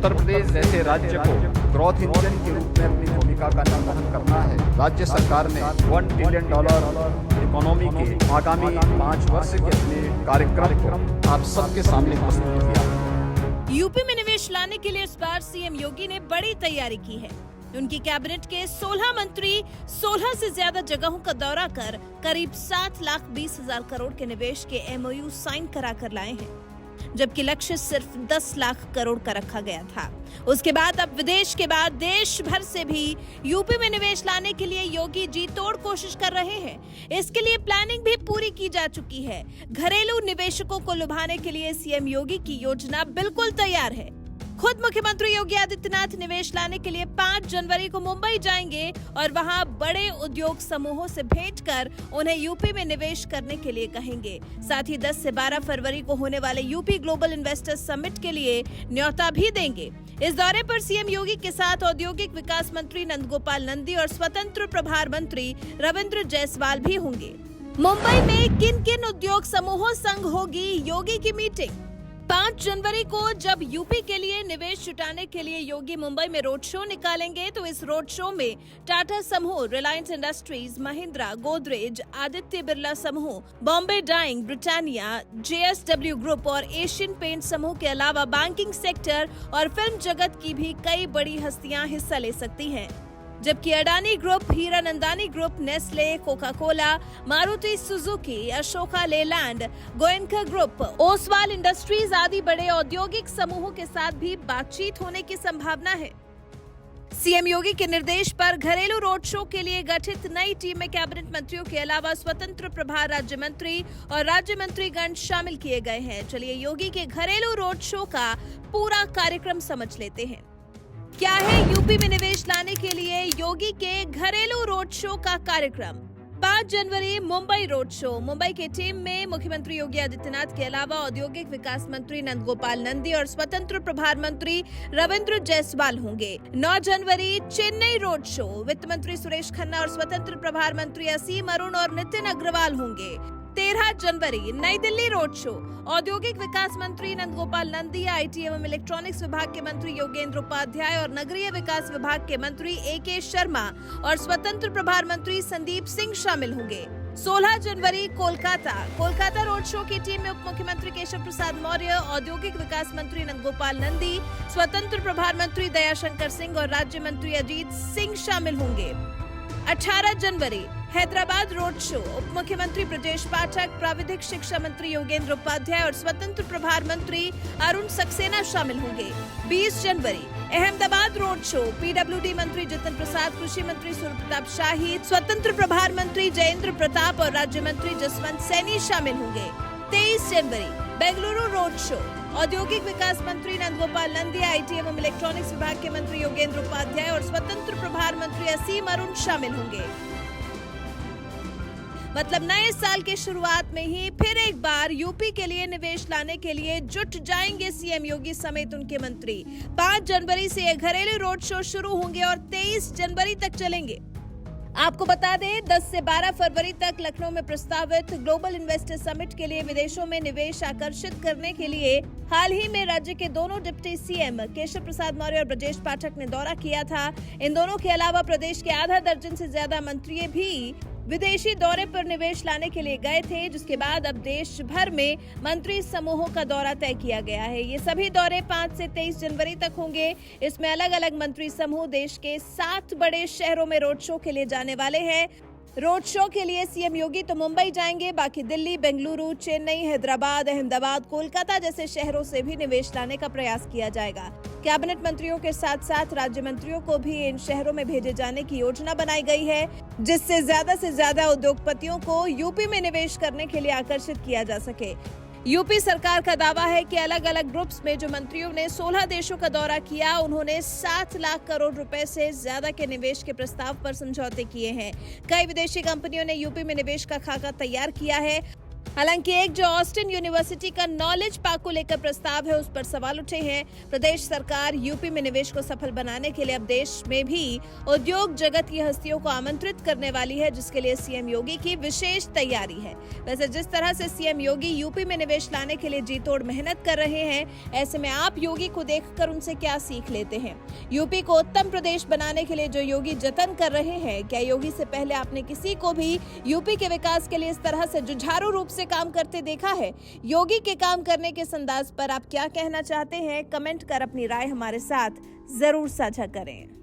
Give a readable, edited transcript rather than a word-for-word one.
उत्तर प्रदेश जैसे राज्य को ग्रोथ इंजन के रूप में अपनी भूमिका का निर्वहन करना है। राज्य सरकार ने $1 ट्रिलियन इकोनॉमी के आगामी 5 वर्ष के अपने कार्यक्रम को आप सबके सामने प्रस्तुत किया है। यूपी में निवेश लाने के लिए इस बार सीएम योगी ने बड़ी तैयारी की है। उनकी कैबिनेट के 16 मंत्री 16 से ज्यादा जगहों का दौरा कर करीब 7,20,000 करोड़ के निवेश के MOU साइन करा कर लाए हैं, जबकि लक्ष्य सिर्फ 10 लाख करोड़ का रखा गया था। उसके बाद अब विदेश के बाद देश भर से भी यूपी में निवेश लाने के लिए योगी जी तोड़ कोशिश कर रहे हैं। इसके लिए प्लानिंग भी पूरी की जा चुकी है। घरेलू निवेशकों को लुभाने के लिए सीएम योगी की योजना बिल्कुल तैयार है। खुद मुख्यमंत्री योगी आदित्यनाथ निवेश लाने के लिए 5 जनवरी को मुंबई जाएंगे और वहां बड़े उद्योग समूहों से भेंट कर उन्हें यूपी में निवेश करने के लिए कहेंगे। साथ ही 10 से 12 फरवरी को होने वाले यूपी ग्लोबल इन्वेस्टर्स समिट के लिए न्योता भी देंगे। इस दौरे पर सीएम योगी के साथ औद्योगिक विकास मंत्री नंदगोपाल नंदी और स्वतंत्र प्रभार मंत्री रविंद्र जायसवाल भी होंगे। मुंबई में किन किन उद्योग समूहों संग होगी योगी की मीटिंग? 5 जनवरी को जब यूपी के लिए निवेश जुटाने के लिए योगी मुंबई में रोड शो निकालेंगे, तो इस रोड शो में टाटा समूह, रिलायंस इंडस्ट्रीज, महिंद्रा, गोदरेज, आदित्य बिरला समूह, Bombay Dyeing, Britannia, JSW group और एशियन पेंट समूह के अलावा बैंकिंग सेक्टर और फिल्म जगत की भी कई बड़ी हस्तियां हिस्सा ले सकती हैं। जबकि Adani group, Hiranandani group, Nestle, Coca Cola, Maruti Suzuki, Ashoka Leyland, Goenka group, Oswal industries आदि बड़े औद्योगिक समूहों के साथ भी बातचीत होने की संभावना है। सीएम योगी के निर्देश पर घरेलू रोड शो के लिए गठित नई टीम में कैबिनेट मंत्रियों के अलावा स्वतंत्र प्रभार राज्य मंत्री और राज्य मंत्रीगण शामिल किए गए हैं। चलिए योगी के घरेलू रोड शो का पूरा कार्यक्रम समझ लेते हैं। क्या है यूपी में निवेश लाने के लिए योगी के घरेलू रोड शो का कार्यक्रम? 5 जनवरी मुंबई रोड शो। मुंबई की टीम में मुख्यमंत्री योगी आदित्यनाथ के अलावा औद्योगिक विकास मंत्री नंदगोपाल नंदी और स्वतंत्र प्रभार मंत्री रविंद्र जायसवाल होंगे। 9 जनवरी चेन्नई रोड शो। वित्त मंत्री सुरेश खन्ना और स्वतंत्र प्रभार मंत्री असीम अरुण और नितिन अग्रवाल होंगे। 13 जनवरी नई दिल्ली रोड शो। औद्योगिक विकास मंत्री नंदगोपाल नंदी, IT एवं इलेक्ट्रॉनिक्स विभाग के मंत्री योगेंद्र उपाध्याय और नगरीय विकास विभाग के मंत्री AK शर्मा और स्वतंत्र प्रभार मंत्री संदीप सिंह शामिल होंगे। 16 जनवरी कोलकाता रोड शो की टीम में उप मुख्यमंत्री केशव प्रसाद मौर्य, औद्योगिक विकास मंत्री नंदगोपाल नंदी, स्वतंत्र प्रभार मंत्री दयाशंकर सिंह और राज्य मंत्री अजीत सिंह शामिल होंगे। 18 जनवरी हैदराबाद रोड शो। उप मुख्यमंत्री ब्रजेश पाठक, प्राविधिक शिक्षा मंत्री योगेंद्र उपाध्याय और स्वतंत्र प्रभार मंत्री अरुण सक्सेना शामिल होंगे। 20 जनवरी अहमदाबाद रोड शो। PWD मंत्री जितिन प्रसाद, कृषि मंत्री सूर्य प्रताप शाही, स्वतंत्र प्रभार मंत्री जयेंद्र प्रताप और राज्य मंत्री जसवंत सैनी शामिल होंगे। 23 जनवरी बेंगलुरु रोड शो। औद्योगिक विकास मंत्री नंदगोपाल नंदी, IT एवं इलेक्ट्रॉनिक्स विभाग के मंत्री योगेंद्र उपाध्याय और स्वतंत्र प्रभार मंत्री असीम अरुण शामिल होंगे। मतलब नए साल के शुरुआत में ही फिर एक बार यूपी के लिए निवेश लाने के लिए जुट जाएंगे सीएम योगी समेत उनके मंत्री। 5 जनवरी से ये घरेलू रोड शो शुरू होंगे और 23 जनवरी तक चलेंगे। आपको बता दें, 10 से 12 फरवरी तक लखनऊ में प्रस्तावित ग्लोबल इन्वेस्टर समिट के लिए विदेशों में निवेश आकर्षित करने के लिए हाल ही में राज्य के दोनों डिप्टी सीएम केशव प्रसाद मौर्य और ब्रजेश पाठक ने दौरा किया था। इन दोनों के अलावा प्रदेश के आधा दर्जन से ज्यादा मंत्री भी विदेशी दौरे पर निवेश लाने के लिए गए थे, जिसके बाद अब देश भर में मंत्री समूहों का दौरा तय किया गया है। ये सभी दौरे 5 से 23 जनवरी तक होंगे। इसमें अलग अलग मंत्री समूह देश के 7 बड़े शहरों में रोड शो के लिए जाने वाले हैं। रोड शो के लिए सीएम योगी तो मुंबई जाएंगे, बाकी दिल्ली, बेंगलुरु, चेन्नई, हैदराबाद, अहमदाबाद, कोलकाता जैसे शहरों से भी निवेश लाने का प्रयास किया जाएगा। कैबिनेट मंत्रियों के साथ साथ राज्य मंत्रियों को भी इन शहरों में भेजे जाने की योजना बनाई गई है, जिससे से ज्यादा उद्योगपतियों को यूपी में निवेश करने के लिए आकर्षित किया जा सके। यूपी सरकार का दावा है कि अलग अलग ग्रुप्स में जो मंत्रियों ने 16 देशों का दौरा किया, उन्होंने 7 लाख करोड़ रुपए से ज्यादा के निवेश के प्रस्ताव पर समझौते किए हैं। कई विदेशी कंपनियों ने यूपी में निवेश का खाका तैयार किया है। हालांकि एक जो ऑस्टिन यूनिवर्सिटी का नॉलेज पार्क को लेकर प्रस्ताव है, उस पर सवाल उठे हैं। प्रदेश सरकार यूपी में निवेश को सफल बनाने के लिए अब देश में भी उद्योग जगत की हस्तियों को आमंत्रित करने वाली है, जिसके लिए सीएम योगी की विशेष तैयारी है। वैसे जिस तरह से सीएम योगी यूपी में निवेश लाने के लिए जी तोड़ मेहनत कर रहे हैं, ऐसे में आप योगी को देखकर उनसे क्या सीख लेते हैं? यूपी को उत्तम प्रदेश बनाने के लिए जो योगी जतन कर रहे हैं, क्या योगी से पहले आपने किसी को भी यूपी के विकास के लिए इस तरह से जुझारू रूप से काम करते देखा है? योगी के काम करने के इस अंदाज पर आप क्या कहना चाहते हैं? कमेंट कर अपनी राय हमारे साथ जरूर साझा करें।